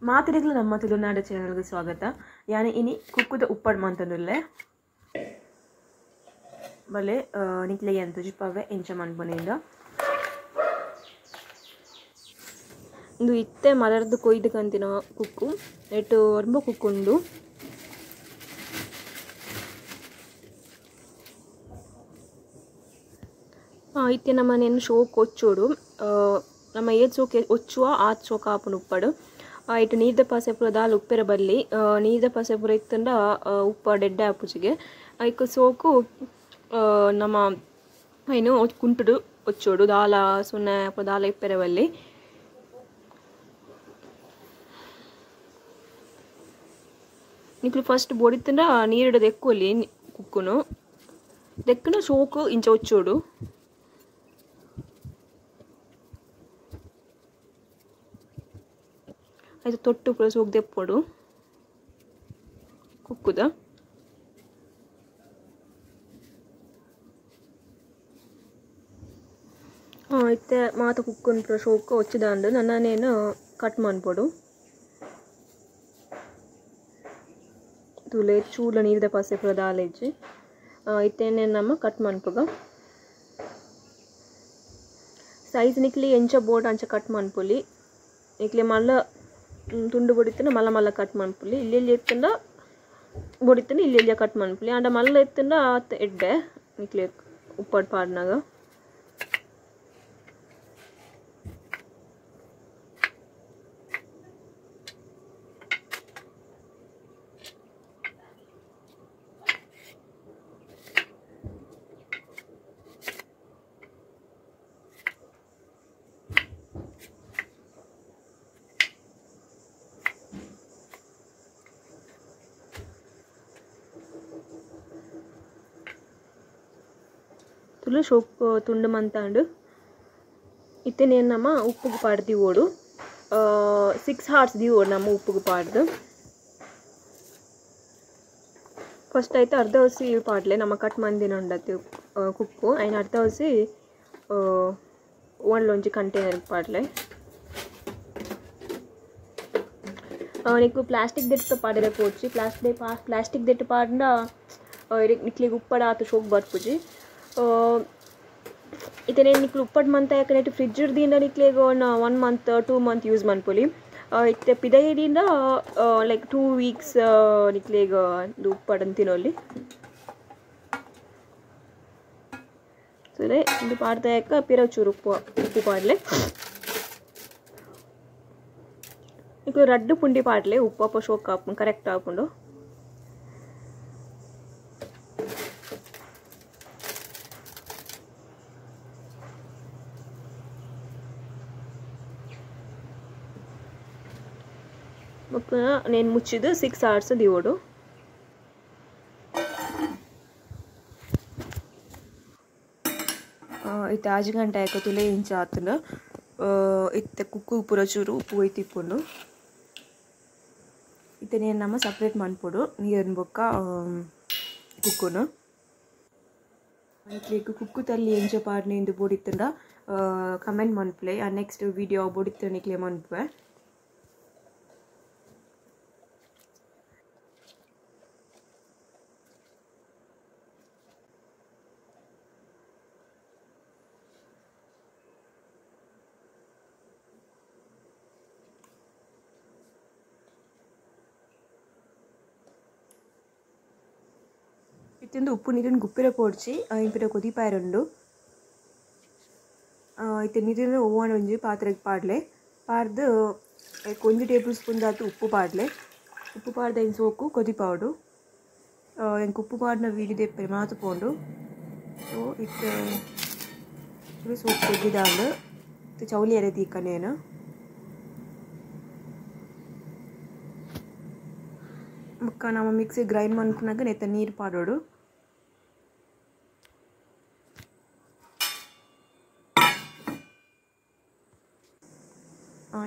ಮಾತಿರಿಗಳು ನಮ್ಮ ತುಳುನಾಡು ಚಾನಲ್ಗೆ ಸ್ವಾಗತ. ಯಾನೆ ಇನಿ ಕುಕ್ಕುದ ಉಪ್ಪಡ್ ಮಂತನುಲ್ಲೆ ಬಲೆ ನಿಕ್ಲೆ ಎಂತ ಜಿಪ್ಪವೆ ಎಂಚ ಮನ್ಪೊನೆಂದ ಇಂದು ಇತ್ತೆ ಮಲರ್ದು ಕೊಯ್ದು ಕಂತಿನ ಕುಕ್ಕು ನೆಟ್ಟು ಒರ್ಬ ಕುಕ್ಕುಂಡು ಇತ್ತೆ ನಮ್ಮನೇನು ಶೋಕ್ ಒಚ್ಚೋಡು ನಮ್ಮ ಏದ್ ಸೋಕ್ ಒಚ್ಚುವ ಆತ್ ಸೋಕ ಆಪುನ ಉಪ್ಪಡು ಇಟ್ಟು ನೀರ್ದ ಪಾಸೆ ಪೂರ ದಾಲ್ ಉಪ್ಪೆರ ಬಲ್ಲಿ ನೀರ್ದ ಪಾಸೆ ಪೂರ ಇತ್ತಂಡ ಉಪ್ಪ ಡೆಡ್ಡೆ ಆಪುಜಿಗೆ ಐಕ್ ಸೋಕು ನಮ್ಮ ಏನು ಕುಂಟುಡು ಒಚ್ಚೋಡು ದಾಲ ಸುನ್ನೆ ಪೂರ ದಾಲ ಇಪ್ಪೆರ ಬಲ್ಲಿ ನಿಕ್ಲು ಫಸ್ಟ್ ಬೋಡಿತ್ತಂಡ ನೀರಿಡ ದೆಕ್ಕೊಲ್ಲಿ ಕುಕ್ಕುನು ದೆಕ್ಕನ ಸೋಕು ಇಂಚ ಒಚ್ಚೋಡು ಅದು ತೊಟ್ಟು ಪೂರ ಸೋಕ್ ದೆಪ್ಪೋಡು ಕುಕ್ಕುದ ಇತ್ತೆ ಮಾತ ಕುಕ್ಕುನ್ ಪೂರ ಸೋಕು ಒಚ್ಚಿದಾಂಡು ನನ್ನನೇನು ಕಟ್ ಮನ್ಪೊಡು ತುಲೆ ಚೂಲ ನೀರ್ದ ಪಾಸೆ ಪೂರ ದಾಲೆಜ್ಜಿ ಇತ್ತೇನೆ ನಮ್ಮ ಕಟ್ ಮನ್ಪುಗ ಸೈಜ್ ನಿಕ್ಲಿ ಎಂಚ ಬೋರ್ಡ್ ಅಂಚ ಕಟ್ ಮನ್ಪೊಲಿ ನಿಕ್ಲಿ ಮಲ್ಲ ತುಂಡು ಬೊಡಿತಂಡ ಮಲ್ಲ ಮಲ್ಲ ಕಟ್ ಮನ್ಪುಲಿ ಇಲ್ಲಿ ಎತ್ತಂಡ ಬೊಡಿತಂಡ ಇಲ್ಲಿ ಕಟ್ ಮನ್ಪುಲಿ ಅಂಡ ಮಲ್ಲ ಎತ್ತಂಡ ಆತ ಎಡ್ಡೆ ನಿಕ್ಲಿ ಉಪ್ಪಡ್ ಪಾಡ್ನಾಗ ತುಳು ಶೋಕ್ ತುಂಡು ಮಂತಾಂಡು ಇತ್ತೆ ನೇನು ನಮ್ಮ ಉಪ್ಪುಗು ಪಾಡ್ದು ಓಡು 6 hours ಓಡು ನಮ್ಮ ಉಪ್ಪುಗು ಪಾಡ್ದು ಫಸ್ಟ್ ಆಯ್ತು ಅರ್ಧ ಹಸಿ ಪಾಡ್ಲೆ ನಮ್ಮ ಕಟ್ ಮಂದಿನ ಉಂಡತ್ತೆ ಕುಕ್ಕು ಆಯ್ನ ಅರ್ಧ ಹಸಿ ಒಂಡ್ಲೊಂಜಿ ಕಂಟೈನರ್ಗೆ ಪಾಡ್ಲೆ ನಿಕ್ಕು ಪ್ಲಾಸ್ಟಿಕ್ ದೆಟ್ಟು ಪಾಡಿರೆ ಪೋಡ್ಚಿ ಪ್ಲಾಸ್ಟಿಕ್ ದೆಟ್ಟು ಪಾಡ್ದ ನಿಕ್ಲಿಗೆ ಉಪ್ಪಡ ಆತು ಶೋಕ್ ಬರ್ಪುಜಿ ಇತನೇ ನಿಕ್ಲು ಉಪ್ಪಡ್ ಮಂತ ಯಾಕಂದ್ರೆ ಫ್ರಿಡ್ಜ್ ಇಡ್ದಿಂದ ನಿಕ್ಲಿಗೆ 1 month 2 month ಯೂಸ್ ಮನ್ಪೊಲಿ ಇತ್ತೆ ಪಿದೈದಿಂದ ಲೈಕ್ 2 weeks ನಿಕ್ಲಿಗೆ ಉಪ್ಪಡನ್ ತಿನ್ನೋಲಿ ಸರಿ ಇದು ಪಾಡ್ತಾ ಯಾಕ ಪಿರ ಚೂರು ಉಪ್ಪು ಪಾಡ್ಲೆ ನಿಕ್ಲು ರಡ್ಡು ಪುಂಡಿ ಪಾಡ್ಲೆ ಉಪ್ಪು ಶೋಕ್ ಆಪು ಕರೆಕ್ಟ್ ಆಪುಂಡು నేను ముచ్చిదు 6 hours ದಿವೋಡು ಇತ್ತೆ ಆಜು ಗಂಟೆ ಆಯ್ಕೆ ತುಲೆ ಇಂಚ ಆತನ ಇತ್ತೆ ಕುಕ್ಕು ಪೂರ ಚೂರು ಉಪ್ಪು ಒಯ್ತಿಪ್ಪುಂಡು ಇತ್ತೆ ನೇನು ನಮ್ಮ ಸಪ್ರೇಟ್ ಮನ್ಪೊಡು ನೀರಿನ ಬೊಕ್ಕ ಕುಕ್ಕುನು ಇತ್ಲಿಗೆ ಕುಕ್ಕು ತಲ್ಲಿ ಎಂಚ ಪಾಡ್ನೆ ಇಂದು ಬೋಡಿತ್ತಂಡ ಕಮೆಂಟ್ ಮನ್ಪ್ಲೆ ನೆಕ್ಸ್ಟ್ ವಿಡಿಯೋ ಬೋಡಿತ್ತನಿಕ್ಲೆ ಮನ್ಪೆ ಇತ್ತಿಂದು ಉಪ್ಪು ನೀರಿನ ಗುಪ್ಪಿರ ಪೋಡ್ಚಿ ಇಂಪಿರ ಕೊದಿಪಾಯರುಂಡು ಇತ್ತೆ ನೀರಿನ ಓವಣ ಒಂಜಿ ಪಾತ್ರೆಗೆ ಪಾಡ್ಲೆ ಪಾಡ್ದು 1 tablespoon ದಾತು ಉಪ್ಪು ಪಾಡ್ಲೆ ಉಪ್ಪು ಪಾಡ್ದ ಇನ್ ಸೋಕು ಕೊದಿಪಾವಡು ಎಂಕ್ ಉಪ್ಪು ಪಾಡ್ನ ವೀಡಿಯೋ ದೆಪ್ಪೆ ಮಾತು ಪೋಂಡು ಸೊ ಇತ್ತೆ ಸೋಕು ಕೊದ್ದಿದಾಂಡು ಇತ್ತೆ ಚೌಲಿ ಎರೆ ತೀಕನೇನು ಮುಕ್ಕ ನಮ್ಮ ಮಿಕ್ಸಿ ಗ್ರೈಂಡ್ ಮನ್ಪುನಾಗ ನೆತ್ತ ನೀರು ಪಾಡೋಡು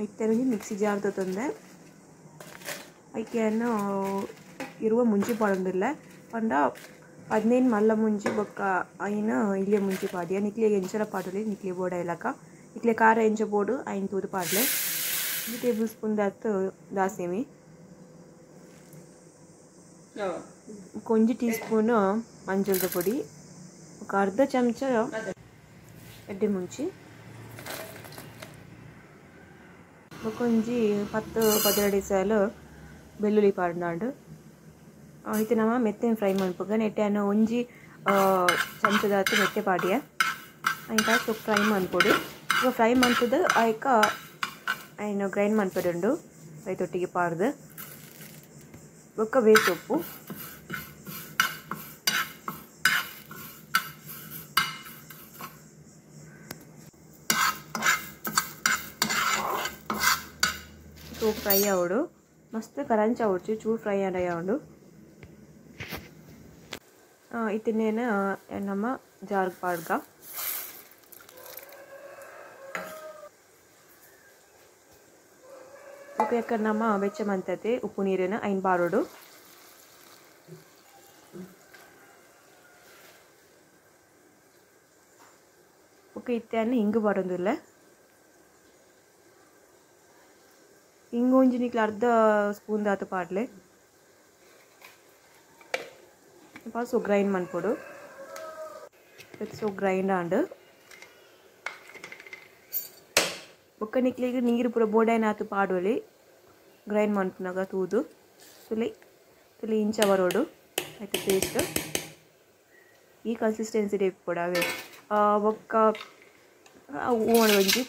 ಇತ್ತೆ ಮಿಕ್ಸಿ ಜಾರ್ದ ತಂದೆ ಐಕೆಯನ್ನು ಇರುವ ಮುಂಚಿ ಪಾಡೊಂದಿಲ್ಲ ಪಂಡ 15 ಮಲ್ಲ ಮುಂಚಿ ಬೊಕ್ಕ ಐನ ಇಲ್ಲೇ ಮುಂಚಿ ಪಾಡಿಯ ನಿಕ್ಲೆ ಎಂಚರ ಪಾಡಲಿ ನಿಕ್ಲೆ ಬೋಡ ಇಲಕ ಇಕ್ಲೆ ಖಾರ ಎಂಚ ಬೋಡು ಐನ್ ತೂದು ಪಾಡ್ಲೆ 1 ಟೇಬಲ್ ಸ್ಪೂನ್ ದಾಸಿಮಿ, 1 ಟೀ ಸ್ಪೂನ್ ಮಂಜುಳದ ಪೊಡಿ, ఒక ಅರ್ಧ ಚಮಚ ಎಡ್ಡೆ ಮುಂಚಿ, ಒಂಜಿ 10-12 ಸಾಲು ಬೆಳ್ಳುಳ್ಳಿ ಪಾಡ್ನಾಂಡು ಇದು ನಮ್ಮ ಮೆತ್ತನೆ ಫ್ರೈ ಮಲ್ಪಗ ನೆಟ್ಟೆ ಒಂಜಿ ಚಮಚದಾತು ಮೆತ್ತೆ ಪಾಡಿಯ ಆಯ್ಕ ಸೊಪ್ಪು ಫ್ರೈ ಮನ್ಪೊಡು. ಈಗ ಫ್ರೈ ಮನ್ಪುದು ಆಯ್ಕ ಅಯ್ನು ಗ್ರೈಂಡ್ ಮನ್ಪಡುಂಡು ರೈತೊಟ್ಟಿಗೆ ಪಾಡ್ದು ಬೊಕ್ಕ ಬೇಸೊಪ್ಪು ಸೋಪ್ ಫ್ರೈ ಆವಡು ಮಸ್ತ್ ಕರಂಚ ಆವಡ್ಚು ಚೂರು ಫ್ರೈ ಆವಡು ಇತ್ತಿನೇನು ನಮ್ಮ ಜಾರ್ಗ್ ಪಾಡ್ಗ ಯಾಕ ನಮ್ಮ ಬೆಚ್ಚ ಮಂತತೆ ಉಪ್ಪು ನೀರಿನ ಐನ್ ಬಾರೋಡು ಓಕೆ ಇತ್ತೆಯನ್ನು ಹಿಂಗು ಬರೋದಿಲ್ಲ ಹಿಂಗು ಒಂಜಿ ನಿಕ್ಲ ಅರ್ಧ ಸ್ಪೂನ್ ದಾತು ಪಾಡ್ಲೆ ಸೊ ಗ್ರೈಂಡ್ ಮನ್ಪೊಡು ಸೊ ಗ್ರೈಂಡ್ ಆಂಡ್ ಬೊಕ್ಕ ನಿಕ್ಲಿಗೆ ನೀರು ಪೂರ ಬೋಡಾಯಿನ ಆತು ಪಾಡೋಲಿ ಗ್ರೈಂಡ್ ಮನ್ಪುನಾಗ ತೂದು ತುಲಿ ಇಂಚ ಬರೋಡು ಆಯ್ತು ಪೇಸ್ಟ್ ಈ ಕನ್ಸಿಸ್ಟೆನ್ಸಿ ಟೈಪ್ ಕೊಡವೆ ಬೊಕ್ಕ ಓಣ ಒಂಜಿ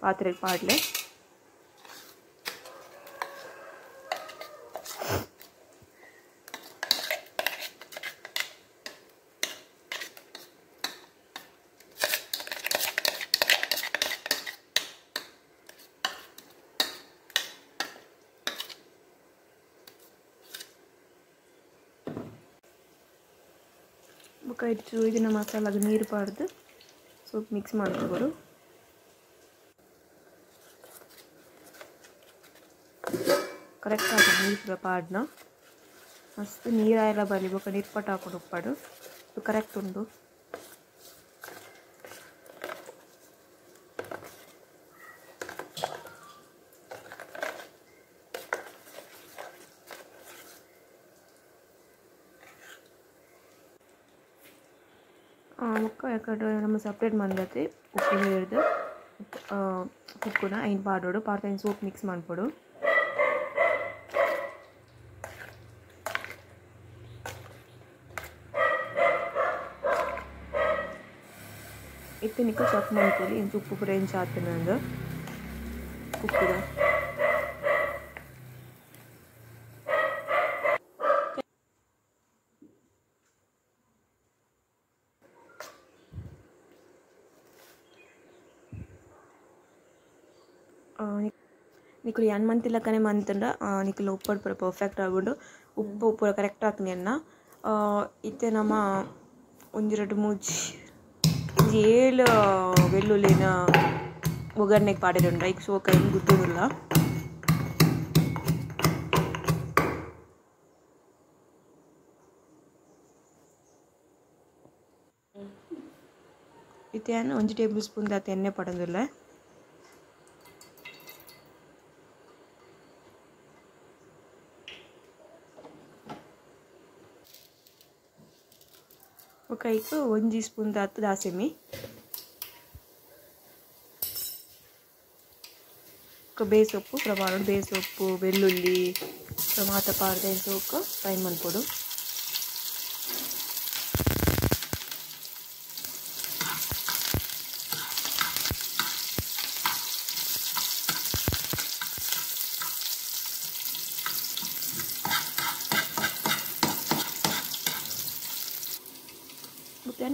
ಪಾತ್ರೆಗೆ ಪಾಡ್ಲೆ ಬೊಕ್ಕ ಇದನ್ನ ಮಸಾಲಾಗ ನೀರು ಪಾಡ್ದು ಸ್ವಲ್ಪ ಮಿಕ್ಸ್ ಮಾಡ್ಕೊಬೋದು ಕರೆಕ್ಟ್ ಆಗಿ ನೀರು ಪೂರ ಪಾಡ್ನ ಮಸ್ತ್ ನೀರಾಯೆಲ್ಲ ಬರಲಿ ಬೊಕ್ಕ ನಿರ್ಪಟ ಹಾಕೊಂಡು ಉಪ್ಪಾಡು ಇದು ಕರೆಕ್ಟ್ ಉಂಡು ಯಾಕಂದ್ರೆ ನಮ್ಮ ಸಪ್ರೇಟ್ ಮಂದತೆ ಉಪ್ಪು ಹಿಡಿದು ಉಪ್ಪುನ ಐನು ಪಾಡೋಡು ಪಾಡ್ದ ಸೋಪ್ ಮಿಕ್ಸ್ ಮಾಡ್ಕೊಡು ಇತ್ತನಿಕ ಚೆಕ್ ಮಾಡ್ಕೊಳ್ಳಿ ಇಂಚು ಉಪ್ಪು ಪೂರ ಇಂಚು ಆತನಂದು ಉಪ್ಪುದ నీకు ఎన్ మంత్ లెక్కనే మంత్ నీకు ఉప్పు ಪೂರ ಪರ್ಫೆಕ್ಟ್ ಆಗುಂಡು ಉಪ್ಪು ಪೂರ ಕರೆಕ್ಟ್ ಹಾಕ್ನಿ ಅನ್ನ ಇತ್ತೆ ನಮ್ಮ 1-2-3-7 ಬೆಳ್ಳುಳ್ಳಿನ ಒಗ್ಗರಣೆಗೆ ಪಾಡಿರುಂಡ ಈಗ ಸೋಕ ಏನು ಗುತ್ತೋದಿಲ್ಲ ಇತ್ತೆ 1 ಟೇಬಲ್ ಸ್ಪೂನ್ ದಾತ ಎಣ್ಣೆ ಪಡೋದಿಲ್ಲ ఒక 1 ಟೀ ಸ್ಪೂನ್ ದಾಸಿಮಿ ఒక ಬೇಸೊಪ್ಪು ಪ್ರಮಾಣ ಬೇಸೊಪ್ಪು ಬೆಳ್ಳುಳ್ಳಿ ಟೊಮಾಟೊ ಪಾಡ್ದೆ ಸೋಕ ಫ್ರೈ ಮಾಡ್ಕೊಡು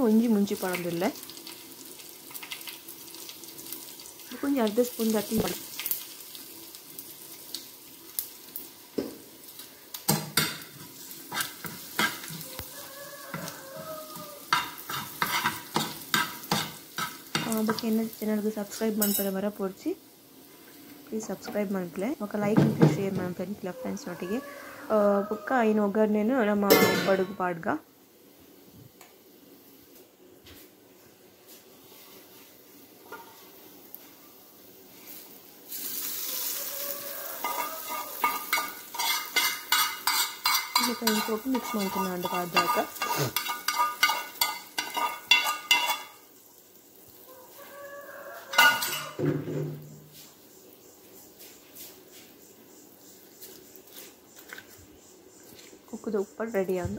ಒಂಜಿ ಮುಂಚಿ ಪಡೋದಿಲ್ಲ ಕೊಂಚ ಅರ್ಧ ಸ್ಪೂನ್ ಜಾತಿ ಮಾಡಿ ಅದಕ್ಕೆ ಚಾನಲ್ಗೆ ಸಬ್ಸ್ಕ್ರೈಬ್ ಮಾಡ್ತಾರೆ ಬರ ಪೋಡ್ಸಿ ಪ್ಲೀಸ್ ಸಬ್ಸ್ಕ್ರೈಬ್ ಮಾಡ್ಲೆ ఒక ಲೈಕ್ ಮತ್ತು ಶೇರ್ ಮಾಡ್ತೀನಿ ಫ್ರೆಂಡ್ಸ್ ನೊಟ್ಟಿಗೆ ಬೊಕ್ಕ ಇನ್ನು ಒಗ್ಗರಣೆನು ನಮ್ಮ ಬಡುಗು ಪಾಡ್ಗ ನುಗ್ಗೆಕಾಯಿ ಸೋಪು ಮಿಕ್ಸ್ ಮಾಡ್ತೀನಿ ಆದಾಗ ಕುಕ್ಕದ ಉಪ್ಪು ರೆಡಿ ಆದ